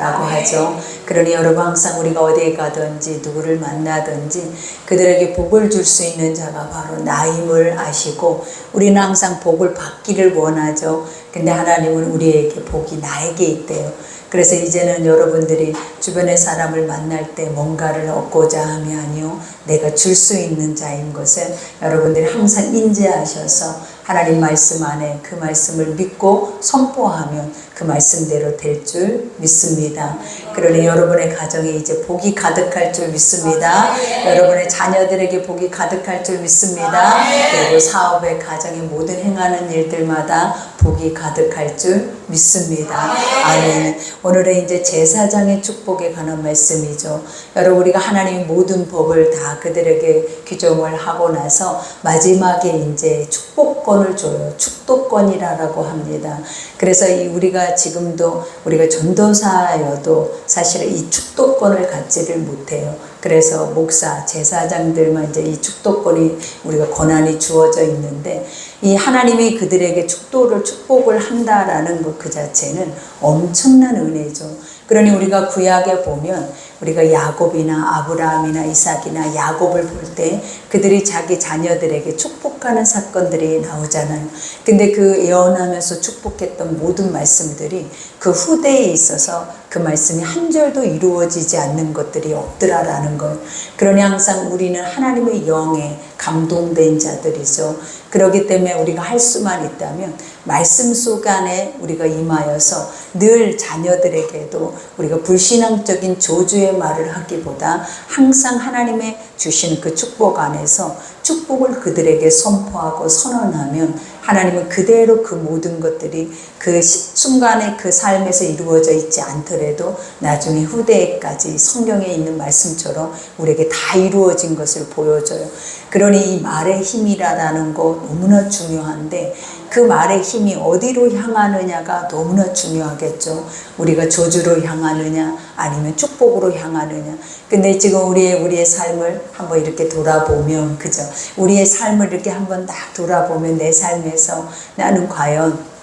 라고 하죠. 그러니 여러분 항상 우리가 어디에 가든지 누구를 만나든지 그들에게 복을 줄 수 있는 자가 바로 나임을 아시고 우리는 항상 복을 받기를 원하죠. 근데 하나님은 우리에게 복이 나에게 있대요. 그래서 이제는 여러분들이 주변의 사람을 만날 때 뭔가를 얻고자 함이 아니요 내가 줄 수 있는 자인 것을 여러분들이 항상 인지하셔서 하나님 말씀 안에 그 말씀을 믿고 선포하면 그 말씀대로 될 줄 믿습니다. 그러니 여러분의 가정에 이제 복이 가득할 줄 믿습니다. 여러분의 자녀들에게 복이 가득할 줄 믿습니다. 그리고 사업의 가정의 모든 행하는 일들마다 복이 가득할 줄 믿습니다. 아멘. 오늘은 이제 제사장의 축복에 관한 말씀이죠. 여러분 우리가 하나님의 모든 법을 다 그들에게 규정을 하고 나서 마지막에 이제 축복권을 줘요. 축도권이라고 합니다. 그래서 우리가 지금도 우리가 전도사여도 사실은 이 축도권을 갖지를 못해요. 그래서 목사, 제사장들만 이제 이 축도권이 우리가 권한이 주어져 있는데 이 하나님이 그들에게 축복을 한다라는 것 그 자체는 엄청난 은혜죠. 그러니 우리가 구약에 보면 우리가 야곱이나 아브라함이나 이삭이나 야곱을 볼 때 그들이 자기 자녀들에게 축복하는 사건들이 나오잖아요. 근데 그 예언하면서 축복했던 모든 말씀들이 그 후대에 있어서 그 말씀이 한 절도 이루어지지 않는 것들이 없더라라는 걸. 그러니 항상 우리는 하나님의 영에 감동된 자들이죠. 그렇기 때문에 우리가 할 수만 있다면 말씀 속 안에 우리가 임하여서 늘 자녀들에게도 우리가 불신앙적인 조주의 말을 하기보다 항상 하나님의 주시는 그 축복 안에서 축복을 그들에게 선포하고 선언하면 하나님은 그대로 그 모든 것들이 그 순간에 그 삶에서 이루어져 있지 않더라도 나중에 후대에까지 성경에 있는 말씀처럼 우리에게 다 이루어진 것을 보여줘요. 그러니 이 말의 힘이라는 거 너무나 중요한데 그 말의 힘이 어디로 향하느냐가 너무나 중요하겠죠. 우리가 저주로 향하느냐 아니면 축복으로 향하느냐. 근데 지금 우리의 삶을 한번 이렇게 돌아보면 그죠? 우리의 삶을 이렇게 한번 딱 돌아보면 내 삶에서 나는 과연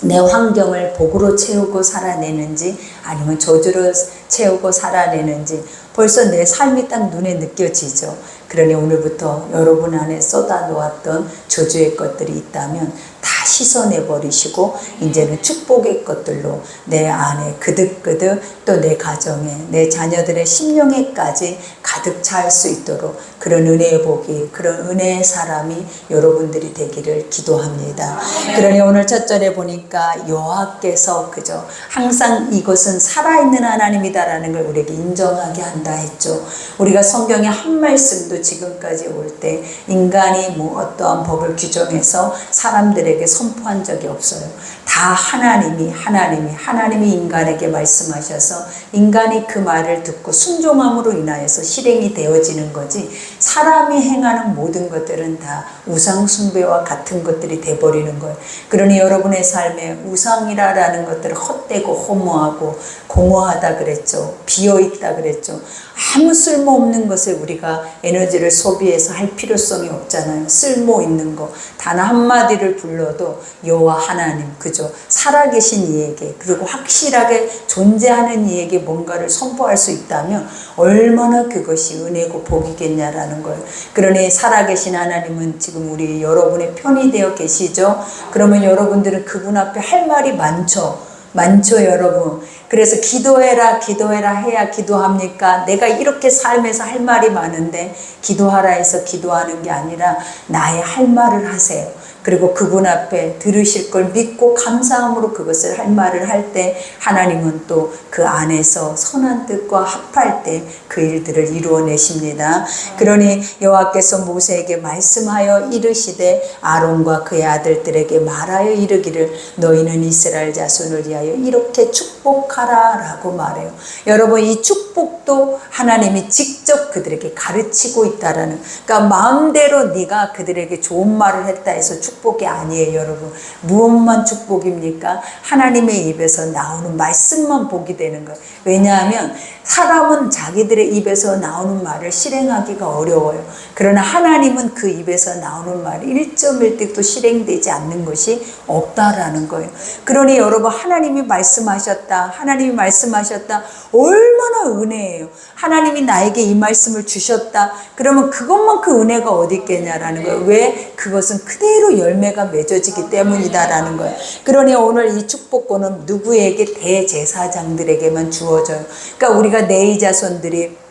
내 환경을 복으로 채우고 살아내는지 아니면 저주로 채우고 살아내는지 벌써 내 삶이 딱 눈에 느껴지죠. 그러니 오늘부터 여러분 안에 쏟아 놓았던 저주의 것들이 있다면 다 씻어내 버리시고 이제는 축복의 것들로 내 안에 그득그득 또 내 가정에 내 자녀들의 심령에까지 가득 찰 수 있도록 그런 은혜의 복이 그런 은혜의 사람이 여러분들이 되기를 기도합니다. 그러니 오늘 첫 절에 보니까 여호와께서 그죠 항상 이것은 살아있는 하나님이다라는 걸 우리에게 인정하게 한다 했죠. 우리가 성경의 한 말씀도 지금까지 올 때 인간이 뭐 어떠한 법을 규정해서 사람들에게 선포한 적이 없어요. 다 하나님이 인간에게 말씀하셔서 인간이 그 말을 듣고 순종함으로 인하여서 실행이 되어지는 거지 사람이 행하는 모든 것들은 다 우상 숭배와 같은 것들이 돼버리는 거예요. 그러니 여러분의 삶에 우상이라는 것들을 헛되고 허무하고 공허하다 그랬죠. 비어있다 그랬죠. 아무 쓸모없는 것에 우리가 에너지를 소비해서 할 필요성이 없잖아요. 쓸모 있는 거 단 한마디를 불러도 여호와 하나님 그죠 살아계신 이에게 그리고 확실하게 존재하는 이에게 뭔가를 선포할 수 있다면 얼마나 그것이 은혜고 복이겠냐라는 거예요. 그러니 살아계신 하나님은 지금 우리 여러분의 편이 되어 계시죠. 그러면 여러분들은 그분 앞에 할 말이 많죠 여러분. 그래서 기도해라 해야 기도합니까? 내가 이렇게 삶에서 할 말이 많은데 기도하라 해서 기도하는 게 아니라 나의 할 말을 하세요. 그리고 그분 앞에 들으실 걸 믿고 감사함으로 그것을 할 말을 할 때 하나님은 또 그 안에서 선한 뜻과 합할 때 그 일들을 이루어내십니다. 그러니 여호와께서 모세에게 말씀하여 이르시되 아론과 그의 아들들에게 말하여 이르기를 너희는 이스라엘 자손을 위하여 이렇게 축복하라 라고 말해요. 여러분 이 축복도 하나님이 직접 그들에게 가르치고 있다라는 그러니까 마음대로 네가 그들에게 좋은 말을 했다 해서 축복이 아니에요, 여러분. 무엇만 축복입니까? 하나님의 입에서 나오는 말씀만 복이 되는 거예요. 왜냐하면 사람은 자기들의 입에서 나오는 말을 실행하기가 어려워요. 그러나 하나님은 그 입에서 나오는 말이 1.1滴도 실행되지 않는 것이 없다라는 거예요. 그러니 여러분, 하나님이 말씀하셨다, 하나님이 말씀하셨다, 얼마나 은혜예요. 하나님이 나에게 이 말씀을 주셨다, 그러면 그것만 그 은혜가 어디 있겠냐라는 거예요. 왜? 그것은 그대로 열매가 맺어지기 때문이다라는 거예요. 그러니 오늘 이 축복권은 누구에게? 대제사장들에게만 주어져요. 그러니까 우리가 내 자손들이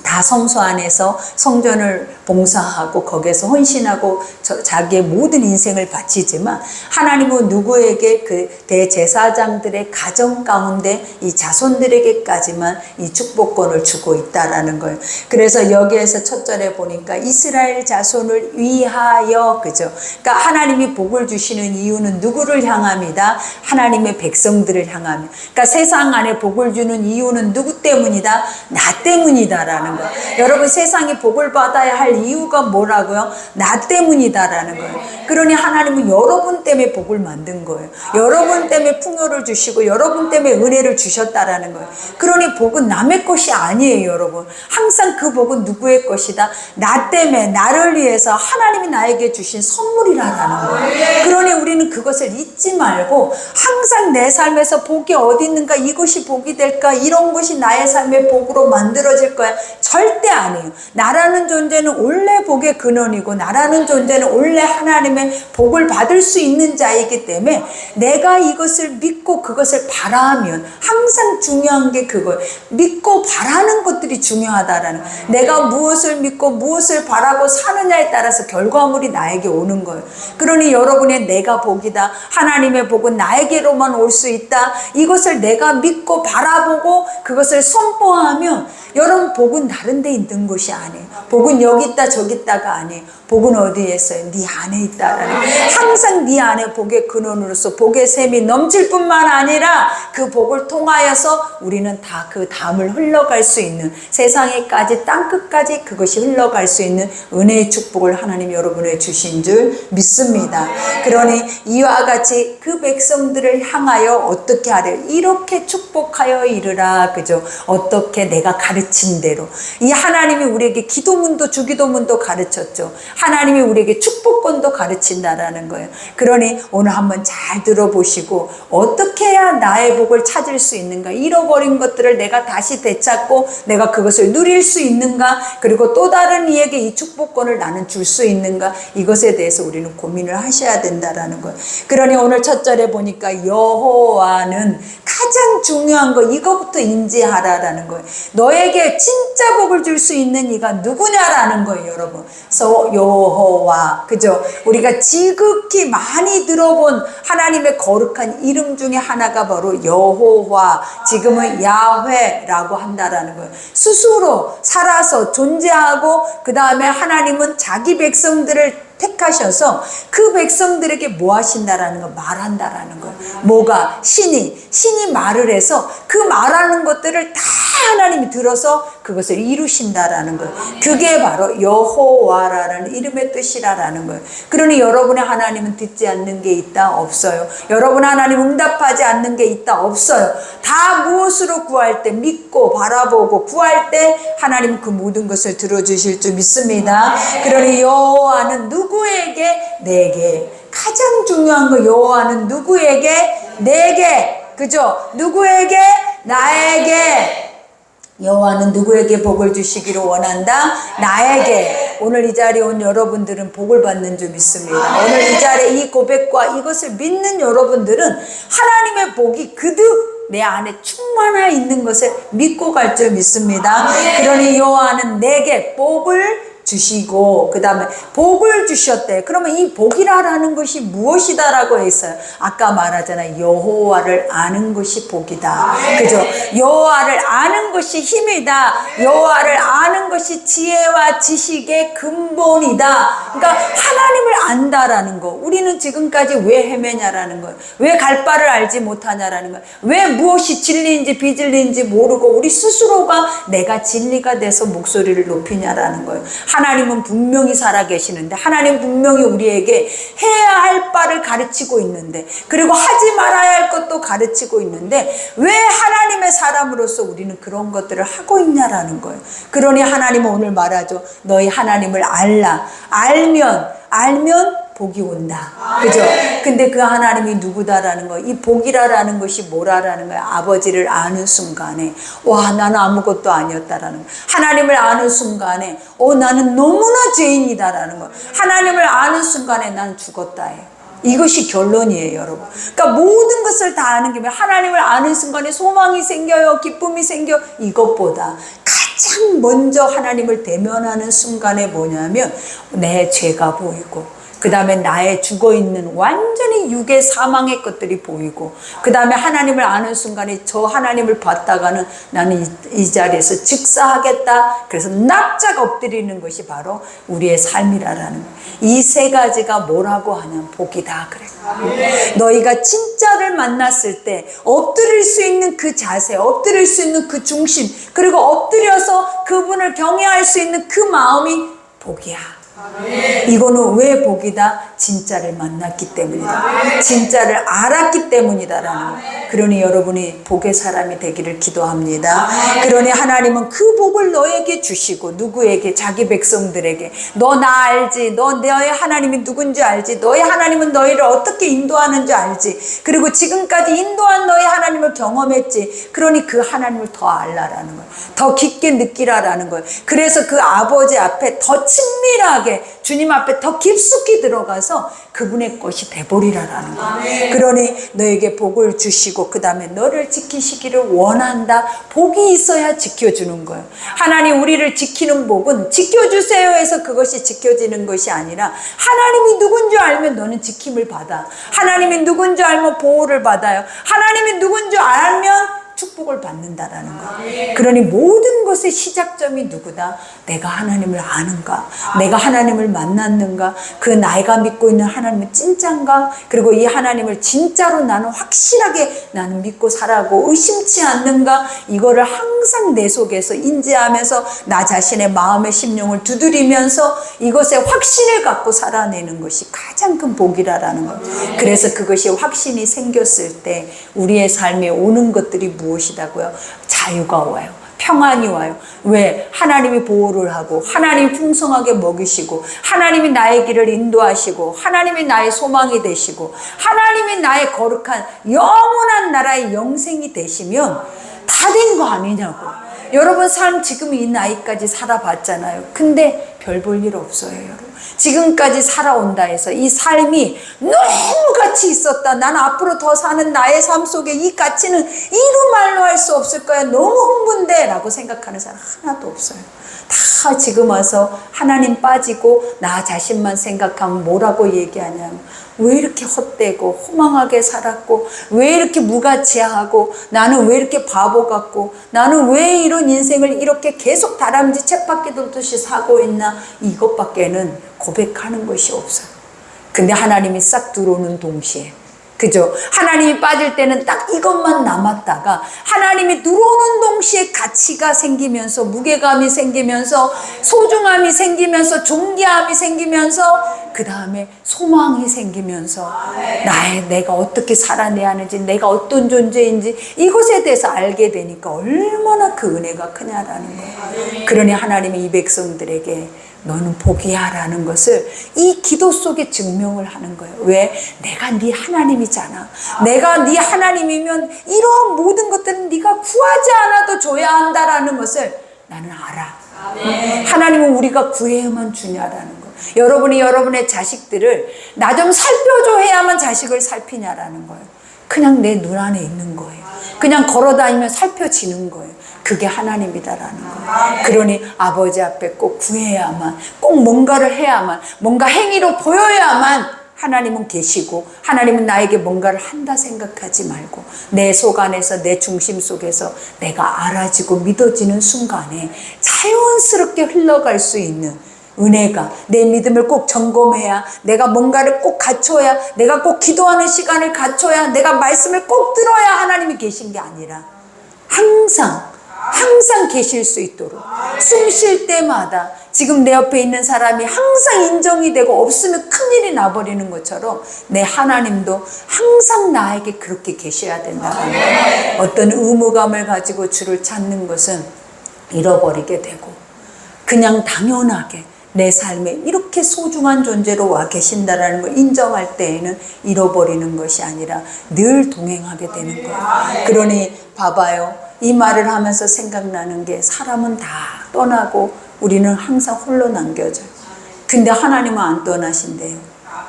다 성소 안에서 성전을 봉사하고 거기에서 헌신하고 자기의 모든 인생을 바치지만, 하나님은 누구에게? 그 대제사장들의 가정 가운데 이 자손들에게까지만 이 축복권을 주고 있다라는 거예요. 그래서 여기에서 첫 절에 보니까 이스라엘 자손을 위하여, 그죠? 그러니까 하나님이 복을 주시는 이유는 누구를 향합니다? 하나님의 백성들을 향합니다. 그러니까 세상 안에 복을 주는 이유는 누구 때문이다? 나 때문이다라는 거예요. 여러분, 세상이 복을 받아야 할 이유가 뭐라고요? 나 때문이다라는 거예요. 그러니 하나님은 여러분 때문에 복을 만든 거예요. 여러분 때문에 풍요를 주시고 여러분 때문에 은혜를 주셨다라는 거예요. 그러니 복은 남의 것이 아니에요, 여러분. 항상 그 복은 누구의 것이다? 나 때문에, 나를 위해서 하나님이 나에게 주신 선물이라는 거예요. 그러니 우리는 그것을 잊지 말고 항상 내 삶에서 복이 어디 있는가, 이것이 복이 될까, 이런 것이 나의 삶의 복으로 만들어질 거야. 절대 아니에요. 나라는 존재는 원래 복의 근원이고, 나라는 존재는 원래 하나님의 복을 받을 수 있는 자이기 때문에 내가 이것을 믿고 그것을 바라면, 항상 중요한 게 그거예요. 믿고 바라는 것들이 중요하다라는 거예요. 내가 무엇을 믿고 무엇을 바라고 사느냐에 따라서 결과물이 나에게 오는 거예요. 그러니 여러분의 내가 복이다, 하나님의 복은 나에게로만 올 수 있다, 이것을 내가 믿고 바라보고 그것을 선포하면, 여러분, 복은 다른 데 있는 것이 아니에요. 복은 여기 있다 저기 있다가 아니에요. 복은 어디에 있어요? 네 안에 있다라는 거예요. 항상 네 안에 복의 근원으로서 복의 샘이 넘칠 뿐만 아니라 그 복을 통하여서 우리는 다 그 담을 흘러갈 수 있는, 세상에까지 땅끝까지 그것이 흘러갈 수 있는 은혜의 축복을 하나님 여러분에게 주신 줄 믿습니다. 그러니 이와 같이 그 백성들을 향하여 어떻게 하려? 이렇게 축복하여 이르라, 그죠? 어떻게? 내가 가르친 대로. 이 하나님이 우리에게 기도문도 주기도문도 가르쳤죠. 하나님이 우리에게 축복권도 가르친다라는 거예요. 그러니 오늘 한번 잘 들어보시고, 어떻게 해야 나의 복을 찾을 수 있는가, 잃어버린 것들을 내가 다시 되찾고 내가 그것을 누릴 수 있는가, 그리고 또 다른 이에게 이 축복권을 나는 줄 수 있는가, 이것에 대해서 우리는 고민을 하셔야 된다라는 거예요. 그러니 오늘 첫 절에 보니까 여호와는 가장 중요한 거, 이거부터 인지하라라는 거예요. 너에게 진짜 복을 줄 수 있는 이가 누구냐라는 거예요, 여러분. 그래서 여호와, 그죠? 우리가 지극히 많이 들어본 하나님의 거룩한 이름 중에 하나가 바로 여호와, 지금은 야훼라고 한다라는 거예요. 스스로 살아서 존재하고, 그 다음에 하나님은 자기 백성들을 택하셔서 그 백성들에게 뭐 하신다라는 거, 말한다라는 거예요. 뭐가? 신이 말을 해서 그 말하는 것들을 다 하나님이 들어서 그것을 이루신다라는 거예요. 그게 바로 여호와라는 이름의 뜻이라는 거예요. 그러니 여러분의 하나님은 듣지 않는 게 있다? 없어요. 여러분 하나님 응답하지 않는 게 있다? 없어요. 다 무엇으로 구할 때, 믿고 바라보고 구할 때 하나님 그 모든 것을 들어주실 줄 믿습니다. 그러니 여호와는 누구에게? 내게. 가장 중요한 거, 여호와는 누구에게? 내게. 그죠? 누구에게? 나에게. 여호와는 누구에게 복을 주시기를 원한다? 나에게. 오늘 이 자리에 온 여러분들은 복을 받는 줄 믿습니다. 오늘 이 자리에 이 고백과 이것을 믿는 여러분들은 하나님의 복이 그득 내 안에 충만하 있는 것을 믿고 갈 줄 믿습니다. 그러니 여호와는 내게 복을 주시고, 그 다음에 복을 주셨대. 그러면 이 복이라는 것이 무엇이다라고 했어요? 아까 말하잖아요. 여호와를 아는 것이 복이다. 그죠? 여호와를 아는 것이 힘이다. 여호와를 아는 것이 지혜와 지식의 근본이다. 그러니까 하나님을 안다라는 거. 우리는 지금까지 왜 헤매냐라는 거예요. 왜 갈 바를 알지 못하냐라는 거예요. 왜 무엇이 진리인지 비진리인지 모르고 우리 스스로가 내가 진리가 돼서 목소리를 높이냐라는 거예요. 하나님은 분명히 살아계시는데, 하나님 분명히 우리에게 해야 할 바를 가르치고 있는데, 그리고 하지 말아야 할 것도 가르치고 있는데 왜 하나님의 사람으로서 우리는 그런 것들을 하고 있냐라는 거예요. 그러니 하나님은 오늘 말하죠. 너희 하나님을 알면 복이 온다. 그죠? 근데 그 하나님이 누구다라는 거, 이 복이라는 것이 뭐라라는 거야. 아버지를 아는 순간에, 와, 나는 아무것도 아니었다라는 거. 하나님을 아는 순간에, 나는 너무나 죄인이다라는 거. 하나님을 아는 순간에 난 죽었다예요. 이것이 결론이에요, 여러분. 그러니까 모든 것을 다 아는 게 하나님을 아는 순간에 소망이 생겨요, 기쁨이 생겨. 이것보다 가장 먼저 하나님을 대면하는 순간에 뭐냐면 내 죄가 보이고, 그 다음에 나의 죽어있는 완전히 육의 사망의 것들이 보이고, 그 다음에 하나님을 아는 순간에 저 하나님을 봤다가는 나는 이 자리에서 즉사하겠다. 그래서 납작 엎드리는 것이 바로 우리의 삶이라는 거예요. 이 세 가지가 뭐라고 하냐면 복이다 그래요. 너희가 진짜를 만났을 때 엎드릴 수 있는 그 자세, 엎드릴 수 있는 그 중심, 그리고 엎드려서 그분을 경외할 수 있는 그 마음이 복이야. 이거는 왜 복이다? 진짜를 만났기 때문이다. 진짜를 알았기 때문이다라는 거예요. 그러니 여러분이 복의 사람이 되기를 기도합니다. 그러니 하나님은 그 복을 너에게 주시고, 누구에게? 자기 백성들에게. 너 나 알지? 너 너의 하나님이 누군지 알지? 너의 하나님은 너희를 어떻게 인도하는지 알지? 그리고 지금까지 인도한 너의 하나님을 경험했지? 그러니 그 하나님을 더 알라라는 거예요. 더 깊게 느끼라라는 거예요. 그래서 그 아버지 앞에 더 친밀하게, 주님 앞에 더 깊숙이 들어가서 그분의 것이 돼버리라라는 거예요. 그러니 너에게 복을 주시고 그 다음에 너를 지키시기를 원한다. 복이 있어야 지켜주는 거예요. 하나님 우리를 지키는 복은 지켜주세요 해서 그것이 지켜지는 것이 아니라, 하나님이 누군지 알면 너는 지킴을 받아. 하나님이 누군지 알면 보호를 받아요. 하나님이 누군지 알면 축복을 받는다라는 거예요. 그러니 모든 것의 시작점이 누구다? 내가 하나님을 아는가? 내가 하나님을 만났는가? 그 내가 믿고 있는 하나님은 진짠가? 그리고 이 하나님을 진짜로 나는 확실하게 나는 믿고 살아가고 의심치 않는가? 이거를 항상 내 속에서 인지하면서 나 자신의 마음의 심령을 두드리면서 이것에 확신을 갖고 살아내는 것이 가장 큰 복이라는 거예요. 그래서 그것이 확신이 생겼을 때 우리의 삶에 오는 것들이 무엇이다고요? 자유가 와요. 평안이 와요. 왜? 하나님이 보호를 하고, 하나님이 풍성하게 먹이시고, 하나님이 나의 길을 인도하시고, 하나님이 나의 소망이 되시고, 하나님이 나의 거룩한 영원한 나라의 영생이 되시면 다 된 거 아니냐고. 여러분 삶 지금 이 나이까지 살아봤잖아요. 근데 별 볼 일 없어요, 여러분. 지금까지 살아온다 해서 이 삶이 너무 가치 있었다. 난 앞으로 더 사는 나의 삶 속에 이 가치는 이루 말로 할 수 없을 거야. 너무 흥분돼 라고 생각하는 사람 하나도 없어요. 다 지금 와서 하나님 빠지고 나 자신만 생각하면 뭐라고 얘기하냐면, 왜 이렇게 헛되고 허망하게 살았고, 왜 이렇게 무가치하고, 나는 왜 이렇게 바보 같고, 나는 왜 이런 인생을 이렇게 계속 다람쥐 쳇바퀴 돌듯이 사고 있나, 이것밖에는 고백하는 것이 없어요. 근데 하나님이 싹 들어오는 동시에, 그죠? 하나님이 빠질 때는 딱 이것만 남았다가 하나님이 들어오는 동시에 가치가 생기면서, 무게감이 생기면서, 소중함이 생기면서, 존귀함이 생기면서, 그 다음에 소망이 생기면서 내가 어떻게 살아내야 하는지, 내가 어떤 존재인지 이것에 대해서 알게 되니까 얼마나 그 은혜가 크냐라는 거예요. 그러니 하나님이 이 백성들에게 너는 복이야 라는 것을 이 기도 속에 증명을 하는 거예요. 왜? 내가 네 하나님이잖아. 내가 네 하나님이면 이러한 모든 것들은 네가 구하지 않아도 줘야 한다라는 것을 나는 알아. 하나님은 우리가 구해야만 주냐라는 거. 여러분이 여러분의 자식들을 나 좀 살펴줘 해야만 자식을 살피냐라는 거예요. 그냥 내 눈 안에 있는 거예요. 그냥 걸어다니면 살펴지는 거예요. 그게 하나님이다라는 거예요. 그러니 아버지 앞에 꼭 구해야만, 꼭 뭔가를 해야만, 뭔가 행위로 보여야만 하나님은 계시고, 하나님은 나에게 뭔가를 한다 생각하지 말고 내 속 안에서, 내 중심 속에서 내가 알아지고 믿어지는 순간에 자연스럽게 흘러갈 수 있는 은혜가, 내 믿음을 꼭 점검해야, 내가 뭔가를 꼭 갖춰야, 내가 꼭 기도하는 시간을 갖춰야, 내가 말씀을 꼭 들어야 하나님이 계신 게 아니라 항상 항상 계실 수 있도록 숨 쉴 때마다 지금 내 옆에 있는 사람이 항상 인정이 되고 없으면 큰일이 나버리는 것처럼 내 하나님도 항상 나에게 그렇게 계셔야 된다. 어떤 의무감을 가지고 주를 찾는 것은 잃어버리게 되고 그냥 당연하게 내 삶에 이렇게 소중한 존재로 와 계신다라는 걸 인정할 때에는 잃어버리는 것이 아니라 늘 동행하게 되는 거예요. 그러니 봐봐요. 이 말을 하면서 생각나는 게 사람은 다 떠나고 우리는 항상 홀로 남겨져요. 근데 하나님은 안 떠나신대요.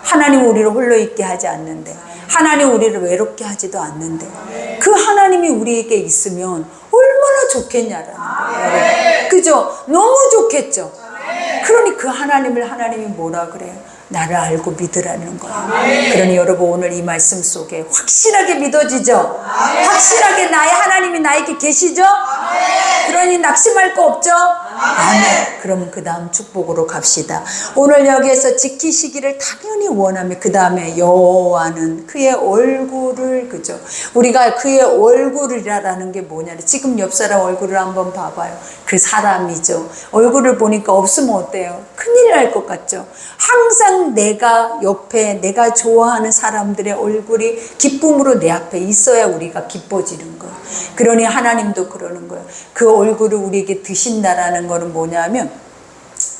하나님은 우리를 홀로 있게 하지 않는데, 하나님은 우리를 외롭게 하지도 않는데, 그 하나님이 우리에게 있으면 얼마나 좋겠냐라는 거예요. 그죠? 너무 좋겠죠? 그러니 그 하나님이 뭐라 그래요? 나를 알고 믿으라는 거예요. 그러니 여러분 오늘 이 말씀 속에 확실하게 믿어지죠? 확실하게 나의 하나님이 나에게 계시죠? 그러니 낙심할 거 없죠? 아멘. 그러면 그 다음 축복으로 갑시다. 오늘 여기에서 지키시기를 당연히 원하며 그 다음에 여호와는 그의 얼굴을, 그죠? 우리가 그의 얼굴이라는 게 뭐냐? 지금 옆 사람 얼굴을 한번 봐봐요. 그 사람이죠. 얼굴을 보니까 없으면 어때요? 큰일 날 것 같죠? 항상 내가 옆에 내가 좋아하는 사람들의 얼굴이 기쁨으로 내 앞에 있어야 우리가 기뻐지는 거예요. 그러니 하나님도 그러는 거예요. 그 얼굴을 우리에게 드신다라는 거는 뭐냐면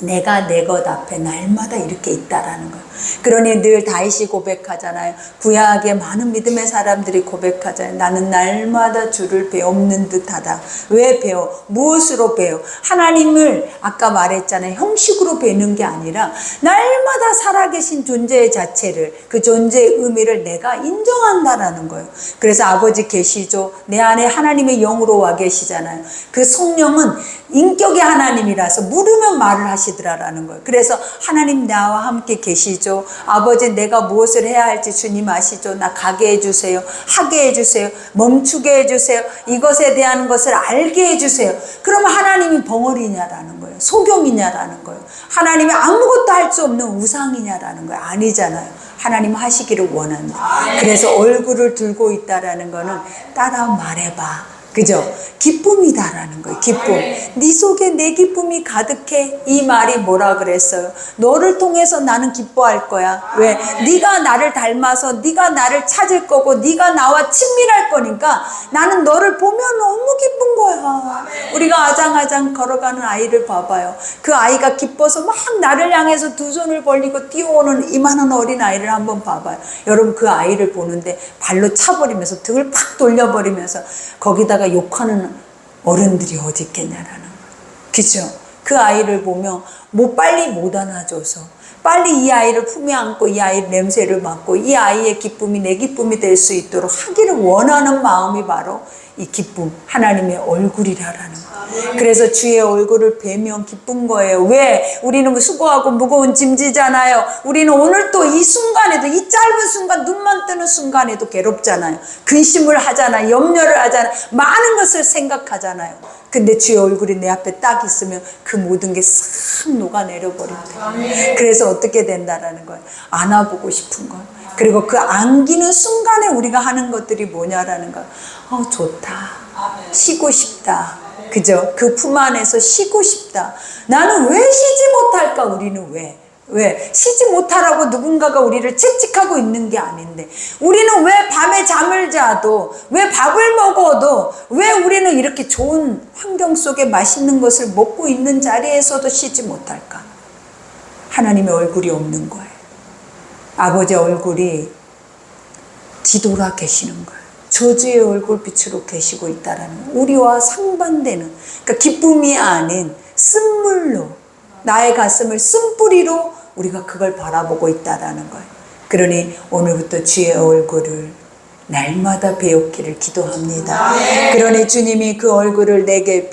내가 내 것 앞에 날마다 이렇게 있다라는 거예요. 그러니 늘 다윗이 고백하잖아요. 구약의 많은 믿음의 사람들이 고백하잖아요. 나는 날마다 주를 배우는 듯하다. 왜 배워? 무엇으로 배워? 하나님을 아까 말했잖아요. 형식으로 배우는 게 아니라 날마다 살아계신 존재 자체를, 그 존재의 의미를 내가 인정한다라는 거예요. 그래서 아버지 계시죠? 내 안에 하나님의 영으로 와 계시잖아요. 그 성령은 인격의 하나님이라서 물으면 말을 하시더라라는 거예요. 그래서 하나님 나와 함께 계시죠? 아버지 내가 무엇을 해야 할지 주님 아시죠? 나 가게 해주세요. 하게 해주세요. 멈추게 해주세요. 이것에 대한 것을 알게 해주세요. 그러면 하나님이 벙어리냐라는 거예요. 소경이냐라는 거예요. 하나님이 아무것도 할 수 없는 우상이냐라는 거예요. 아니잖아요. 하나님 하시기를 원한다. 그래서 얼굴을 들고 있다라는 거는 따라 말해봐. 그죠? 기쁨이다라는 거예요. 기쁨. 네 속에 내 기쁨이 가득해. 이 말이 뭐라 그랬어요? 너를 통해서 나는 기뻐할 거야. 왜? 네가 나를 닮아서 네가 나를 찾을 거고 네가 나와 친밀할 거니까 나는 너를 보면 너무 기쁜 거야. 우리가 아장아장 걸어가는 아이를 봐봐요. 그 아이가 기뻐서 막 나를 향해서 두 손을 벌리고 뛰어오는 이만한 어린 아이를 한번 봐봐요. 여러분 그 아이를 보는데 발로 차버리면서 등을 팍 돌려버리면서 거기다가 욕하는 어른들이 어디 있겠냐라는 거예요. 그죠? 그 아이를 보면 빨리 못 안아줘서 빨리 이 아이를 품에 안고 이 아이 냄새를 맡고 이 아이의 기쁨이 내 기쁨이 될 수 있도록 하기를 원하는 마음이 바로 이 기쁨, 하나님의 얼굴이라는 거예요. 그래서 주의 얼굴을 뵈면 기쁜 거예요. 왜? 우리는 수고하고 무거운 짐지잖아요. 우리는 오늘 또 이 순간에도, 이 짧은 순간, 눈만 뜨는 순간에도 괴롭잖아요. 근심을 하잖아요. 염려를 하잖아요. 많은 것을 생각하잖아요. 근데 주의 얼굴이 내 앞에 딱 있으면 그 모든 게 싹 녹아내려 버린다. 그래서 어떻게 된다라는 거예요. 안아보고 싶은 거예요. 그리고 그 안기는 순간에 우리가 하는 것들이 뭐냐라는 거예요. 좋다. 쉬고 싶다. 그죠? 그 품 안에서 쉬고 싶다. 나는 왜 쉬지 못할까? 우리는 왜? 쉬지 못하라고 누군가가 우리를 채찍하고 있는 게 아닌데, 우리는 왜 밤에 잠을 자도, 왜 밥을 먹어도, 왜 우리는 이렇게 좋은 환경 속에 맛있는 것을 먹고 있는 자리에서도 쉬지 못할까? 하나님의 얼굴이 없는 거예요. 아버지의 얼굴이 뒤돌아 계시는 거예요. 저주의 얼굴빛으로 계시고 있다라는 거예요. 우리와 상반되는, 그러니까 기쁨이 아닌 쓴물로, 나의 가슴을 쓴뿌리로 우리가 그걸 바라보고 있다라는 거예요. 그러니 오늘부터 주의 얼굴을 날마다 배우기를 기도합니다. 그러니 주님이 그 얼굴을 내게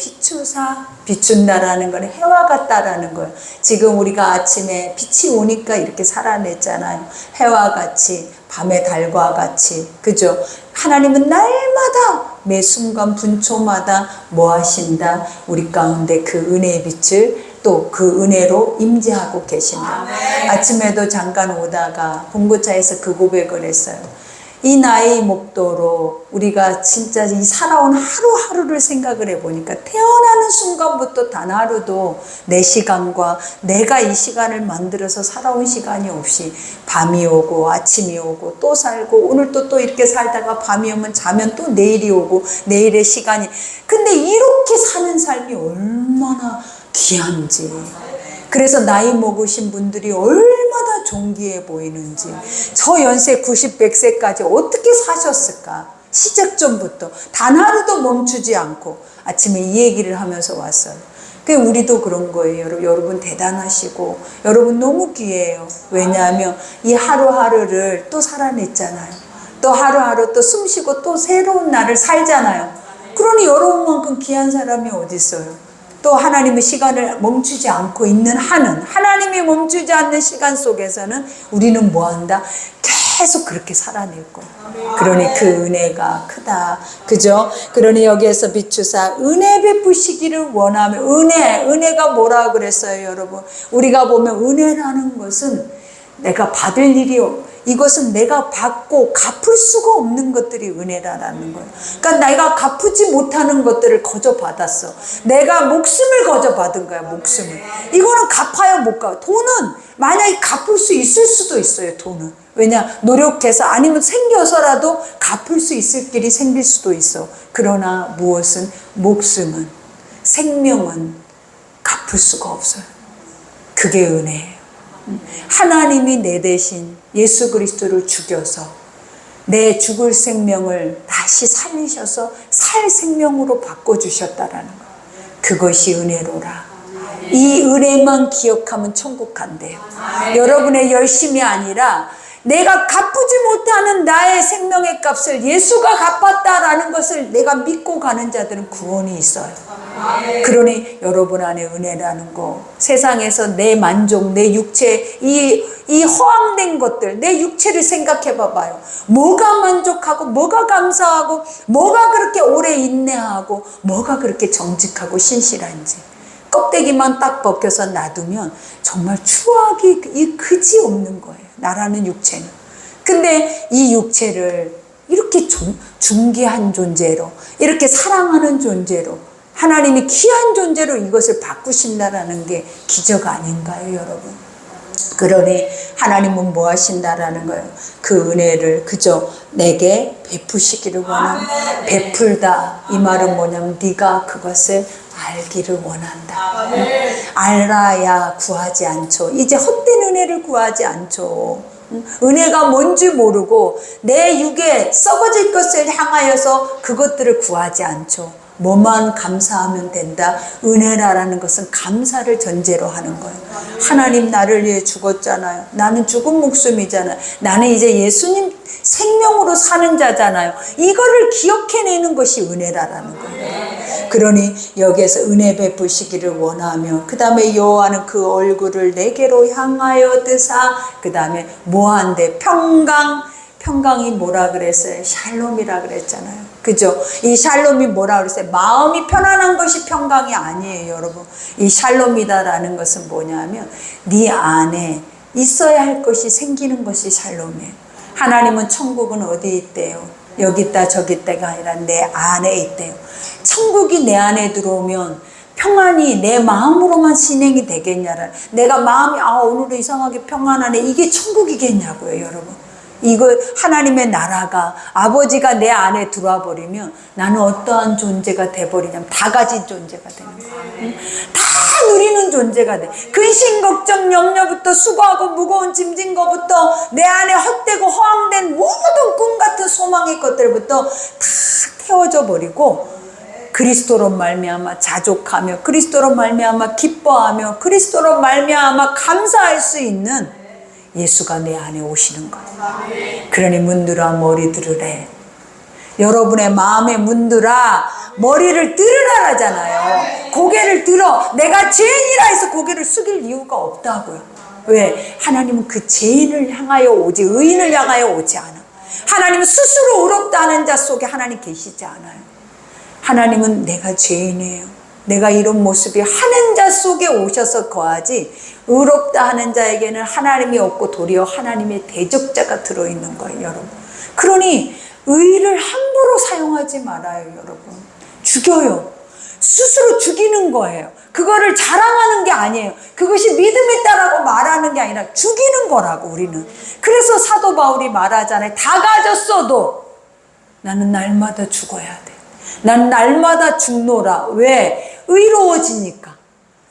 비춘다라는 건 해와 같다라는 거예요. 지금 우리가 아침에 빛이 오니까 이렇게 살아냈잖아요. 해와 같이, 밤의 달과 같이, 그죠? 하나님은 날마다 매 순간 분초마다 뭐 하신다? 우리 가운데 그 은혜의 빛을 또 그 은혜로 임재하고 계신다. 아침에도 잠깐 오다가 봉고차에서 그 고백을 했어요. 이 나의 목도로 우리가 진짜 이 살아온 하루하루를 생각을 해보니까 태어나는 순간부터 단 하루도 내 시간과 내가 이 시간을 만들어서 살아온 시간이 없이 밤이 오고 아침이 오고 또 살고 오늘 또 이렇게 살다가 밤이 오면 자면 또 내일이 오고 내일의 시간이, 근데 이렇게 사는 삶이 얼마나 귀한지, 그래서 나이 먹으신 분들이 얼마나 존귀해 보이는지, 저 연세 90, 100세까지 어떻게 사셨을까? 시작점부터 단 하루도 멈추지 않고 아침에 이 얘기를 하면서 왔어요. 우리도 그런 거예요. 여러분 대단하시고 여러분 너무 귀해요. 왜냐하면 이 하루하루를 또 살아냈잖아요. 또 하루하루 또 숨쉬고 또 새로운 날을 살잖아요. 그러니 여러분만큼 귀한 사람이 어디 있어요? 또 하나님의 시간을 멈추지 않고 있는 한은, 하나님이 멈추지 않는 시간 속에서는 우리는 뭐한다? 계속 그렇게 살아낼 거예요. 그러니 그 은혜가 크다. 그죠? 그러니 여기에서 비추사 은혜 베푸시기를 원하며, 은혜가 뭐라 그랬어요, 여러분? 우리가 보면 은혜라는 것은 내가 받을 일이 이것은 내가 받고 갚을 수가 없는 것들이 은혜라는 거예요. 그러니까 내가 갚지 못하는 것들을 거저 받았어. 내가 목숨을 거저 받은 거야, 목숨을. 이거는 갚아야 못 가. 돈은 만약에 갚을 수 있을 수도 있어요, 돈은. 왜냐? 노력해서 아니면 생겨서라도 갚을 수 있을 길이 생길 수도 있어. 그러나 무엇은? 목숨은, 생명은 갚을 수가 없어요. 그게 은혜예요. 하나님이 내 대신 예수 그리스도를 죽여서 내 죽을 생명을 다시 살리셔서 살 생명으로 바꿔주셨다라는 거. 그것이 은혜로라. 이 은혜만 기억하면 천국 간대요. 여러분의 열심이 아니라 내가 갚지 못하는 나의 생명의 값을 예수가 갚았다라는 것을 내가 믿고 가는 자들은 구원이 있어요. 그러니 여러분 안에 은혜라는 거, 세상에서 내 만족, 내 육체, 이 허황된 것들, 내 육체를 생각해 봐봐요. 뭐가 만족하고 뭐가 감사하고 뭐가 그렇게 오래 인내하고 뭐가 그렇게 정직하고 신실한지. 껍데기만 딱 벗겨서 놔두면 정말 추억이 그지 없는 거예요, 나라는 육체는. 근데 이 육체를 이렇게 존귀한 존재로, 이렇게 사랑하는 존재로, 하나님이 귀한 존재로 이것을 바꾸신다라는 게 기적 아닌가요, 여러분? 그러니 하나님은 뭐 하신다라는 거예요? 그 은혜를 그저 내게 베푸시기를 원한다. 베풀다, 이 말은 뭐냐면 네가 그것을 알기를 원한다. 알아야 구하지 않죠. 이제 헛된 은혜를 구하지 않죠. 은혜가 뭔지 모르고 내 육에 썩어질 것을 향하여서 그것들을 구하지 않죠. 뭐만 감사하면 된다. 은혜라는 것은 감사를 전제로 하는 거예요. 하나님 나를 위해 죽었잖아요. 나는 죽은 목숨이잖아요. 나는 이제 예수님 생명으로 사는 자잖아요. 이거를 기억해내는 것이 은혜라는 거예요. 그러니 여기에서 은혜 베푸시기를 원하며, 그 다음에 여호와는 그 얼굴을 내게로 향하여 드사, 그 다음에 뭐한데? 평강이 뭐라 그랬어요? 샬롬이라 그랬잖아요. 그죠? 이 샬롬이 뭐라 그랬어요? 마음이 편안한 것이 평강이 아니에요, 여러분. 이 샬롬이다라는 것은 뭐냐면 네 안에 있어야 할 것이 생기는 것이 샬롬이에요. 하나님은 천국은 어디 있대요? 여기 있다 저기 있다가 아니라 내 안에 있대요. 천국이 내 안에 들어오면 평안이 내 마음으로만 진행이 되겠냐라. 내가 마음이 오늘도 이상하게 평안하네, 이게 천국이겠냐고요, 여러분. 이거 하나님의 나라가, 아버지가 내 안에 들어와 버리면 나는 어떠한 존재가 돼버리냐면 다 가진 존재가 되는 거예요. 다 누리는 존재가 돼. 근심 걱정 염려부터 수고하고 무거운 짐진 것부터 내 안에 헛되고 허황된 모든 꿈 같은 소망의 것들부터 다 태워져 버리고 그리스도로 말미암아 자족하며 그리스도로 말미암아 기뻐하며 그리스도로 말미암아 감사할 수 있는 예수가 내 안에 오시는 거예요. 그러니 문들아 머리 들으래. 여러분의 마음의 문들아 머리를 들으라잖아요. 고개를 들어. 내가 죄인이라 해서 고개를 숙일 이유가 없다고요. 왜? 하나님은 그 죄인을 향하여 오지 의인을 향하여 오지 않아. 하나님은 스스로 의롭다 하는 자 속에 하나님 계시지 않아요. 하나님은 내가 죄인이에요, 내가 이런 모습이 하는 자 속에 오셔서 거하지, 의롭다 하는 자에게는 하나님이 없고 도리어 하나님의 대적자가 들어있는 거예요, 여러분. 그러니 의를 함부로 사용하지 말아요, 여러분. 죽여요. 스스로 죽이는 거예요. 그거를 자랑하는 게 아니에요. 그것이 믿음이 있다라고 말하는 게 아니라 죽이는 거라고, 우리는. 그래서 사도 바울이 말하잖아요. 다 가졌어도 나는 날마다 죽어야 돼. 난 날마다 죽노라. 왜? 의로워지니까.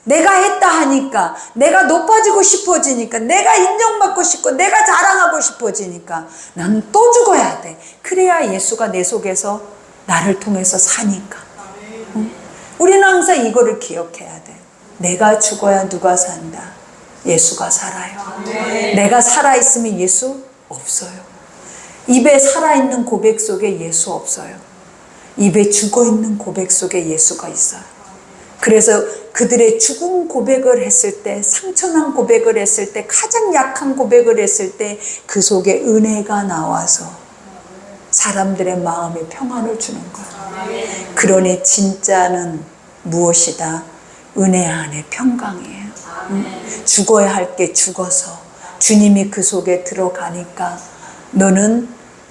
내가 했다 하니까, 내가 높아지고 싶어지니까, 내가 인정받고 싶고, 내가 자랑하고 싶어지니까 나는 또 죽어야 돼. 그래야 예수가 내 속에서 나를 통해서 사니까. 응? 우리는 항상 이거를 기억해야 돼. 내가 죽어야 누가 산다? 예수가 살아요. 내가 살아있으면 예수 없어요. 입에 살아있는 고백 속에 예수 없어요. 입에 죽어있는 고백 속에 예수가 있어요. 그래서 그들의 죽은 고백을 했을 때, 상처난 고백을 했을 때, 가장 약한 고백을 했을 때 그 속에 은혜가 나와서 사람들의 마음에 평안을 주는 거예요. 그러니 진짜는 무엇이다? 은혜 안에 평강이에요. 죽어야 할 게 죽어서 주님이 그 속에 들어가니까 너는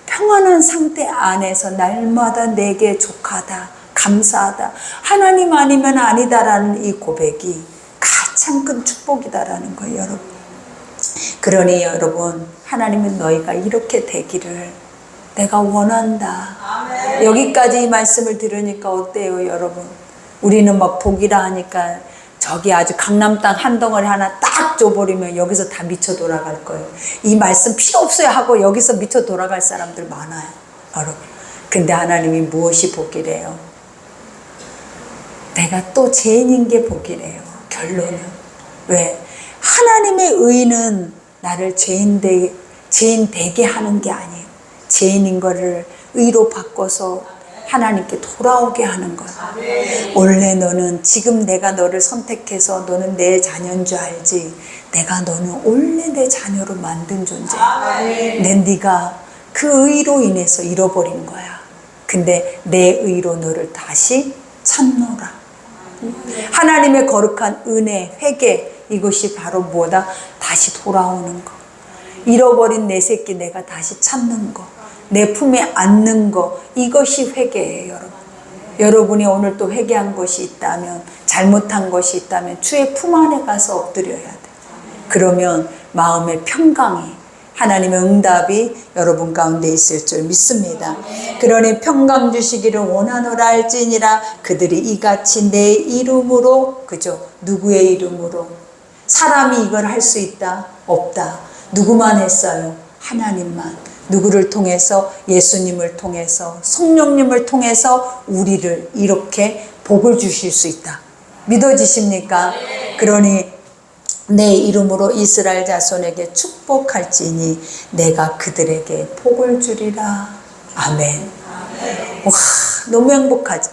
평안한 상태 안에서 날마다 내게 족하다, 감사하다, 하나님 아니면 아니다라는 이 고백이 가장 큰 축복이다라는 거예요, 여러분. 그러니 여러분, 하나님은 너희가 이렇게 되기를 내가 원한다. 여기까지 이 말씀을 들으니까 어때요, 여러분? 우리는 막 복이라 하니까 저기 아주 강남 땅 한 덩어리 하나 딱 줘버리면 여기서 다 미쳐 돌아갈 거예요. 이 말씀 필요 없어요 하고 여기서 미쳐 돌아갈 사람들 많아요, 여러분. 근데 하나님이 무엇이 복이래요? 내가 또 죄인인 게 복이래요, 결론은. 왜? 하나님의 의는 나를 죄인 되게 하는 게 아니에요. 죄인인 거를 의로 바꿔서 하나님께 돌아오게 하는 거야. 원래 너는, 지금 내가 너를 선택해서 너는 내 자녀인 줄 알지, 내가 너는 원래 내 자녀로 만든 존재야. 네가 그 의로 인해서 잃어버린 거야. 근데 내 의로 너를 다시 찾노라. 하나님의 거룩한 은혜, 회개, 이것이 바로 뭐다? 다시 돌아오는 거. 잃어버린 내 새끼 내가 다시 찾는 거, 내 품에 안는 거, 이것이 회개예요, 여러분. 여러분이 오늘 또 회개한 것이 있다면, 잘못한 것이 있다면 주의 품 안에 가서 엎드려야 돼. 그러면 마음의 평강이, 하나님의 응답이 여러분 가운데 있을 줄 믿습니다. 그러니 평강 주시기를 원하노라 할지니라. 그들이 이같이 내 이름으로, 그죠? 누구의 이름으로? 사람이 이걸 할 수 있다? 없다. 누구만 했어요? 하나님만. 누구를 통해서? 예수님을 통해서, 성령님을 통해서 우리를 이렇게 복을 주실 수 있다. 믿어지십니까? 그러니 내 이름으로 이스라엘 자손에게 축복할지니 내가 그들에게 복을 주리라. 아멘. 와, 너무 행복하죠?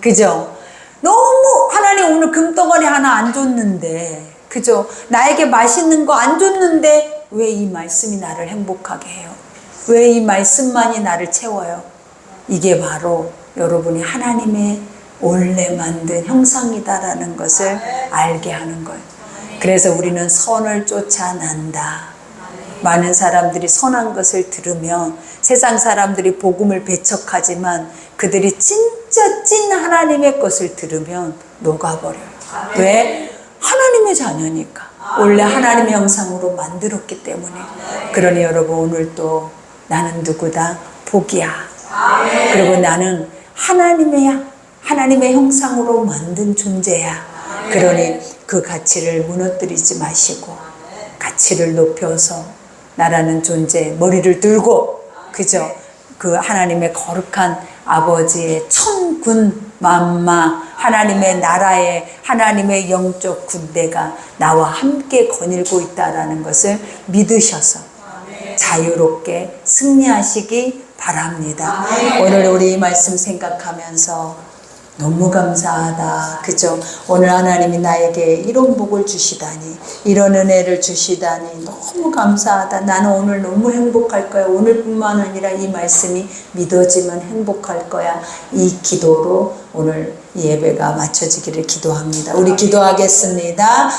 그죠? 너무 하나님 오늘 금덩어리 하나 안 줬는데, 그죠? 나에게 맛있는 거 안 줬는데 왜 이 말씀이 나를 행복하게 해요? 왜 이 말씀만이 나를 채워요? 이게 바로 여러분이 하나님의 원래 만든 형상이다라는 것을 알게 하는 거예요. 그래서 우리는 선을 쫓아난다. 많은 사람들이 선한 것을 들으면 세상 사람들이 복음을 배척하지만 그들이 진짜 찐 하나님의 것을 들으면 녹아버려요. 왜? 하나님의 자녀니까. 원래 하나님의 형상으로 만들었기 때문에. 그러니 여러분, 오늘 또 나는 누구다? 복이야. 그리고 나는 하나님의 형상으로 만든 존재야. 그러니 그 가치를 무너뜨리지 마시고 가치를 높여서 나라는 존재 머리를 들고, 그죠? 그 하나님의 거룩한 아버지의 천군 만마, 하나님의 나라의, 하나님의 영적 군대가 나와 함께 거닐고 있다라는 것을 믿으셔서 자유롭게 승리하시기 바랍니다. 오늘 우리 이 말씀 생각하면서 너무 감사하다, 그죠? 오늘 하나님이 나에게 이런 복을 주시다니, 이런 은혜를 주시다니 너무 감사하다. 나는 오늘 너무 행복할 거야. 오늘뿐만 아니라 이 말씀이 믿어지면 행복할 거야. 이 기도로 오늘 이 예배가 마쳐지기를 기도합니다. 우리 기도하겠습니다.